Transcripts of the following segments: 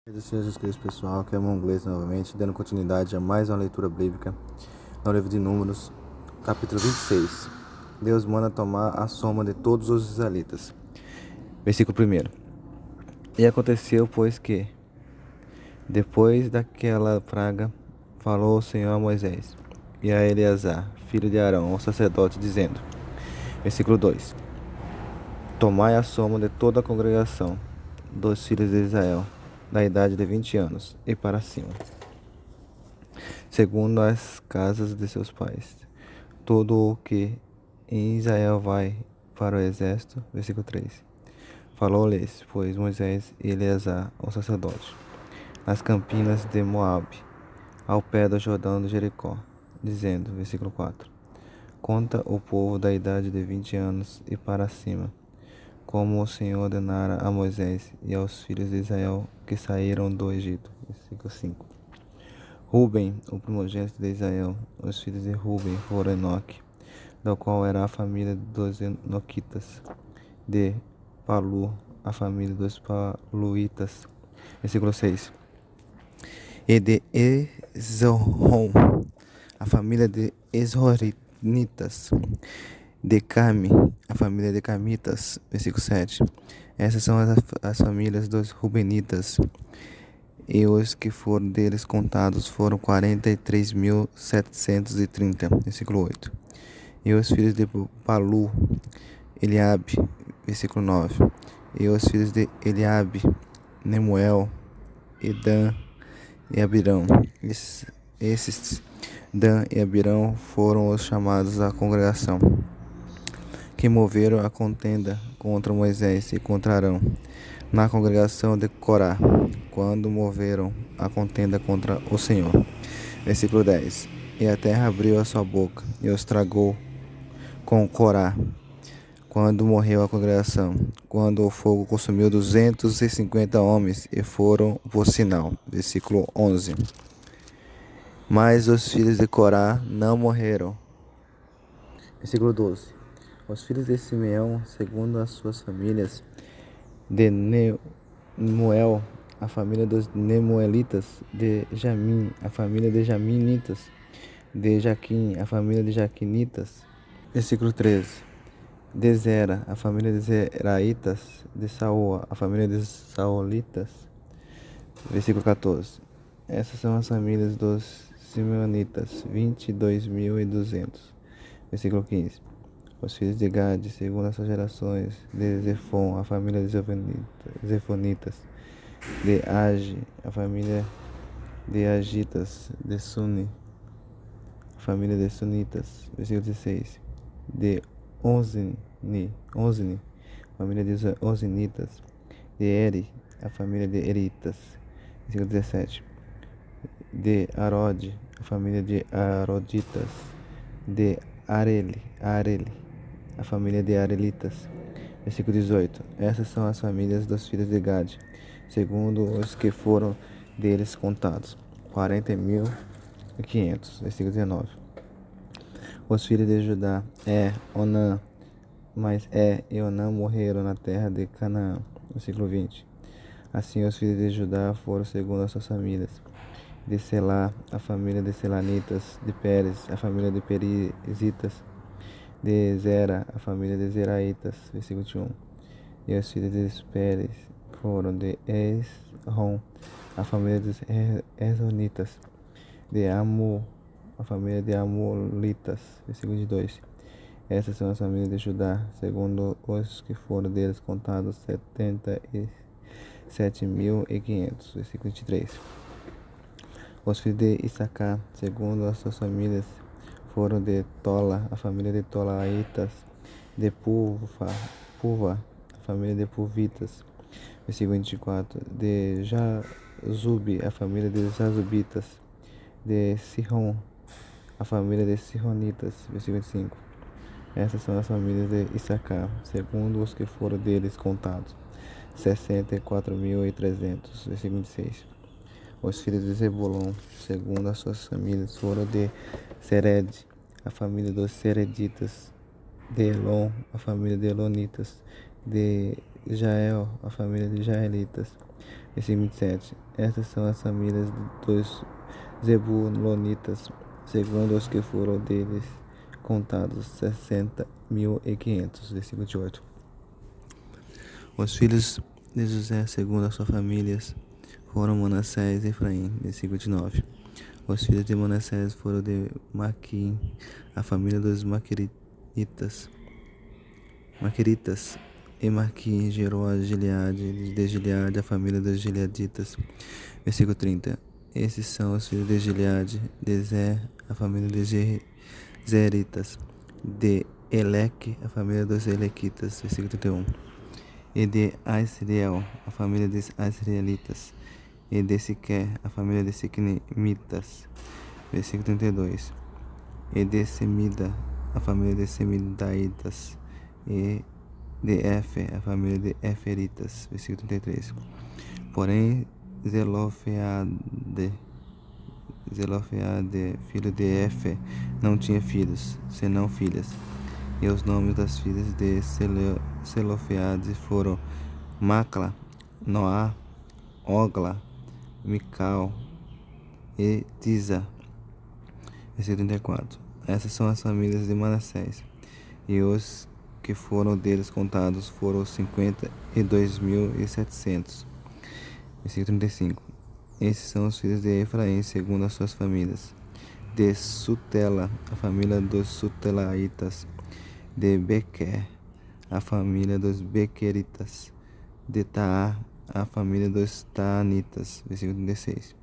Do Senhor Jesus Cristo, pessoal, aqui é o inglês novamente, dando continuidade a mais uma leitura bíblica no livro de Números, capítulo 26. Deus manda tomar a soma de todos os israelitas. Versículo 1. E aconteceu, pois, que, depois daquela praga, falou o Senhor a Moisés e a Eleazar, filho de Arão, o sacerdote, dizendo, versículo 2: Tomai a soma de toda a congregação dos filhos de Israel, da idade de 20 anos e para cima, segundo as casas de seus pais, todo o que em Israel vai para o exército. Versículo 3. Falou-lhes, pois, Moisés e Eleazar, o sacerdote, nas campinas de Moabe, ao pé do Jordão de Jericó, dizendo, versículo 4: Conta o povo da idade de 20 anos e para cima, como o Senhor ordenara a Moisés e aos filhos de Israel que saíram do Egito. Versículo 5. Ruben, o primogênito de Israel, os filhos de Ruben foram Enoque, do qual era a família dos Enoquitas, de Palu, a família dos Paluitas. Versículo 6. E de Ezorrom, a família de Ezronitas, de Carme, a família de Carmitas. Versículo 7. Essas são as famílias dos Rubenitas, e os que foram deles contados foram 43.730. Versículo 8. E os filhos de Palu, Eliabe. Versículo 9. E os filhos de Eliabe, Nemuel, Dan e Abirão. Esses Dan e Abirão foram os chamados à congregação, que moveram a contenda contra Moisés e contra Arão, na congregação de Corá, quando moveram a contenda contra o Senhor. Versículo 10. E a terra abriu a sua boca e os tragou com Corá, quando morreu a congregação, quando o fogo consumiu 250 homens e foram por sinal. Versículo 11. Mas os filhos de Corá não morreram. Versículo 12. Os filhos de Simeão, segundo as suas famílias, de Nemuel, a família dos Nemuelitas, de Jamim, a família de Jaminitas, de Jaquim, a família de Jaquinitas. Versículo 13. De Zera, a família de Zeraitas, de Saúa, a família de Saulitas. Versículo 14. Essas são as famílias dos Simeonitas, 22.200. Versículo 15. Os filhos de Gade, segundo as suas gerações, de Zefon, a família de Zefonitas, de Age, a família de Agitas, de Suni, a família de Sunitas. Versículo 16. De Onzini, família de Onzinitas, de Eri, a família de Eritas. Versículo 17. De Arode, a família de Aroditas, de Areli, a família de Arelitas. Versículo 18. Essas são as famílias dos filhos de Gade, segundo os que foram deles contados, 40.500. Versículo 19. Os filhos de Judá, Onã, mas e Onã morreram na terra de Canaã. Versículo 20. Assim os filhos de Judá foram segundo as suas famílias. De Selá, a família de Selanitas, de Pérez, a família de Perizitas, de Zera, a família de Zeraitas. Versículo 21. E os filhos de Pérez foram de Esrom, a família dos Esronitas, de Amu, a família de Amulitas. Versículo 22. Essas são as famílias de Judá, segundo os que foram deles contados, 77.500. Versículo 23. Os filhos de Issacar, segundo as suas famílias, foram de Tola, a família de Tolaitas, de Puva, a família de Puvitas. Versículo 24. De Jazube, a família de Jazubitas, de Sihon, a família de Sihonitas. Versículo 25. Essas são as famílias de Issacar, segundo os que foram deles contados, 64.300. Versículo 26. Os filhos de Zebulon, segundo as suas famílias, foram de Sered, a família dos Sereditas, de Elon, a família de Elonitas, de Jael, a família de Jaelitas. Versículo 27. Estas são as famílias dos Zebulonitas, segundo os que foram deles contados, 60.500. Versículo 28. Os filhos de José, segundo as suas famílias, foram Manassés e Efraim. Versículo 29. Os filhos de Manassés foram de Maquim, a família dos Maqueritas. E Maquim gerou a Gileade, de Gileade, a família dos Gileaditas. Versículo 30. Esses são os filhos de Gileade, de Zer, a família dos Zeritas, de Eleque, a família dos Elequitas. Versículo 31. E de Asriel, a família dos Asrielitas, e de Siquer, a família de Siquemitas. Versículo 32. E de Semida, a família de Semidaitas, e de Efer, a família de Eferitas. Versículo 33. Porém, Zelofeade, filho de Efer, não tinha filhos, senão filhas. E os nomes das filhas de Zelofeade foram Macla, Noá, Ogla, Mical e Tisa. Versículo 34. Essas são as famílias de Manassés, e os que foram deles contados foram 52.700. Versículo 35. Esses são os filhos de Efraim, segundo as suas famílias. De Sutela, a família dos Sutelaitas. De Bequer, a família dos Bequeritas. De Taar, a família dos Taanitas. Versículo 36.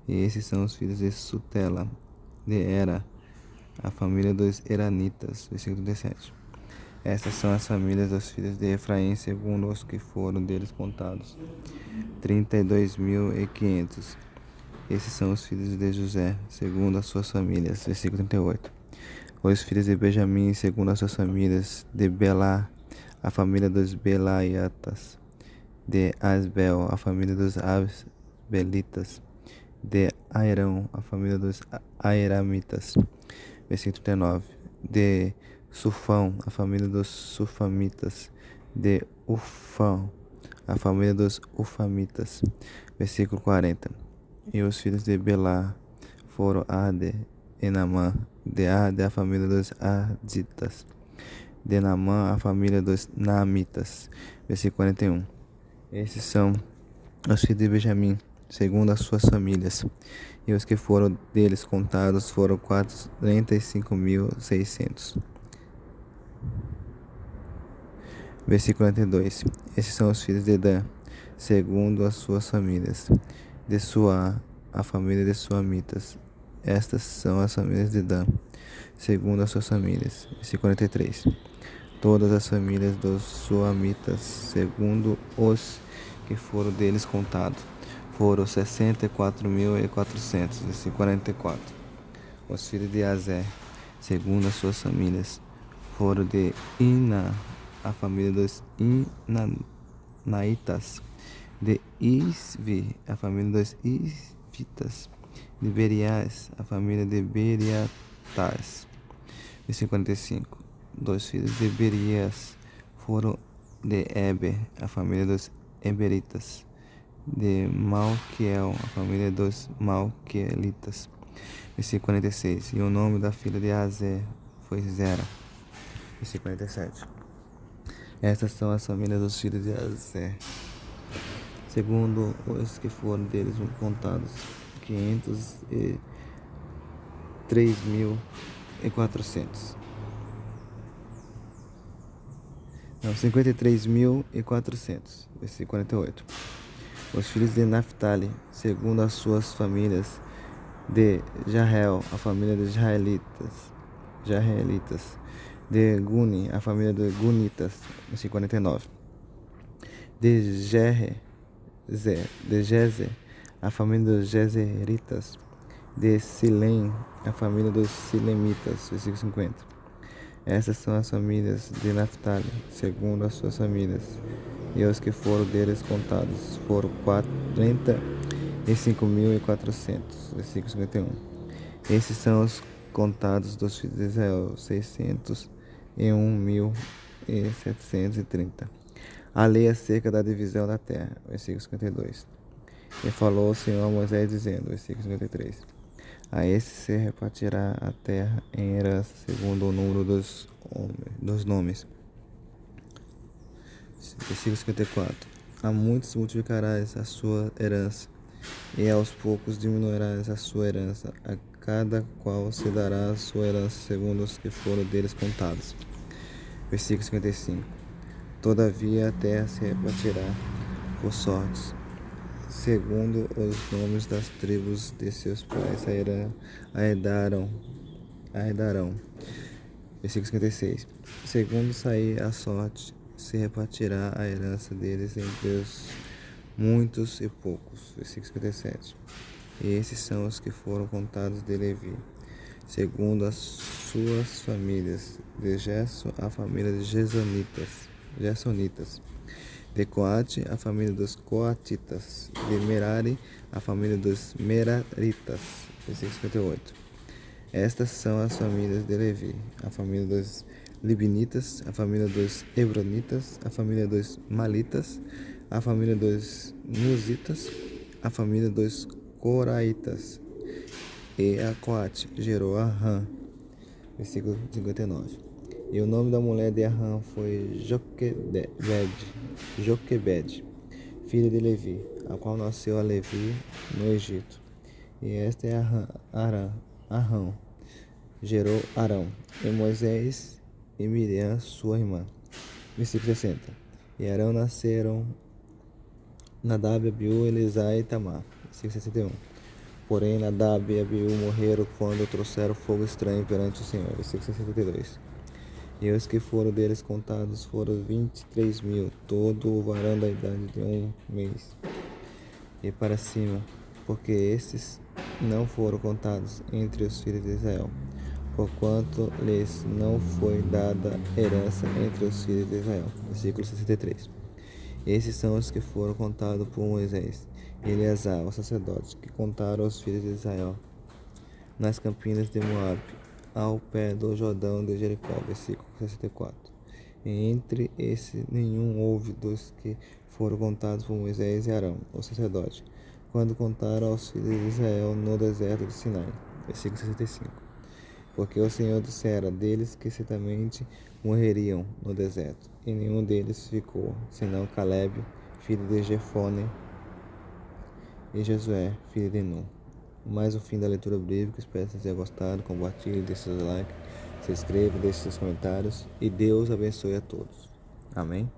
E esses são os filhos de Sutela. De Era, a família dos Eranitas. Versículo 37. Estas são as famílias dos filhos de Efraim, segundo os que foram deles contados, 32.500. Esses são os filhos de José, segundo as suas famílias. Versículo 38. Os filhos de Benjamim, segundo as suas famílias, de Belá, a família dos Belaiatas. De Asbel, a família dos Asbelitas. De Airão, a família dos Airamitas. Versículo 39. De Sufão, a família dos Sufamitas. De Ufão, a família dos Ufamitas. Versículo 40. E os filhos de Belá foram Ade e Naamã. De Ade, a família dos Aditas. De Naamã, a família dos Naamitas. Versículo 41. Esses são os filhos de Benjamim, segundo as suas famílias. E os que foram deles contados foram 45.600. Versículo 42. Esses são os filhos de Dan, segundo as suas famílias. De Suá, a família de Suamitas. Estas são as famílias de Dan, segundo as suas famílias. Versículo 43. Todas as famílias dos Suamitas, segundo os que foram deles contados, foram 64.400. Versículo 44. Os filhos de Azer, segundo as suas famílias, foram de Ina, a família dos Inanitas. De Isvi, a família dos Isvitas. De Berias, a família de Beriatas. Versículo 45. Dos filhos de Berias foram de Eber, a família dos Eberitas. De Malquiel, a família dos Malquielitas. Versículo 46. E o nome da filha de Azer foi Zera. Versículo 47. Estas são as famílias dos filhos de Azer, segundo os que foram deles contados, 53.400. Não, 53.400. Versículo 48. Os filhos de Naphtali, segundo as suas famílias, de Jarreel, a família dos Jarreelitas. De Guni, a família dos Gunitas. Versículo 49. De Jezer, a família dos Jezeritas. De Silém, a família dos Silemitas. Versículo 50. Essas são as famílias de Naphtali, segundo as suas famílias. E os que foram deles contados foram 45.400. Versículo 51. Esses são os contados dos filhos de Israel, 601.730. a lei acerca da divisão da terra. Versículo 52. E falou o Senhor a Moisés dizendo, versículo 53, a esse se repartirá a terra em herança segundo o número dos nomes. Versículo 54. A muitos multiplicarás a sua herança, e aos poucos diminuirás a sua herança, a cada qual se dará a sua herança segundo os que foram deles contados. Versículo 55. Todavia a terra se repartirá por sortes, segundo os nomes das tribos de seus pais herdarão. Versículo 56. Segundo sair a sorte, se repartirá a herança deles entre os muitos e poucos. Versículo 57. E esses são os que foram contados de Levi, segundo as suas famílias: de Gerson, a família de Gersonitas; de Coate, a família dos Coatitas; de Merari, a família dos Meraritas. Versículo 58. Estas são as famílias de Levi: a família dos Libinitas, a família dos Hebronitas, a família dos Malitas, a família dos Nuzitas, a família dos Coraitas. E a Coate gerou a Rã. Versículo 59. E o nome da mulher de Arã foi Joquebede, filha de Levi, a qual nasceu a Levi no Egito. E esta é Arã, gerou Arão, e Moisés e Miriam, sua irmã. Versículo 60. E Arão nasceram Nadab, Abiú, Elisá e Tamar. Versículo 61. Porém, Nadab e Abiú morreram quando trouxeram fogo estranho perante o Senhor. Versículo 62. E os que foram deles contados foram 23.000, todo o varão da idade de 1 mês e para cima, porque estes não foram contados entre os filhos de Israel, porquanto lhes não foi dada herança entre os filhos de Israel. Versículo 63. Esses são os que foram contados por Moisés e Eleazar, o sacerdote, que contaram os filhos de Israel nas campinas de Moabe, ao pé do Jordão de Jericó. Versículo 64. E entre esses nenhum houve dos que foram contados por Moisés e Arão, o sacerdote, quando contaram aos filhos de Israel no deserto de Sinai. Versículo 65. Porque o Senhor dissera deles que certamente morreriam no deserto, e nenhum deles ficou, senão Caleb, filho de Jefone, e Josué, filho de Nun. Mais o fim da leitura bíblica. Espero que vocês tenham gostado. Compartilhe, deixe seus likes, se inscreva, deixe seus comentários, e Deus abençoe a todos. Amém?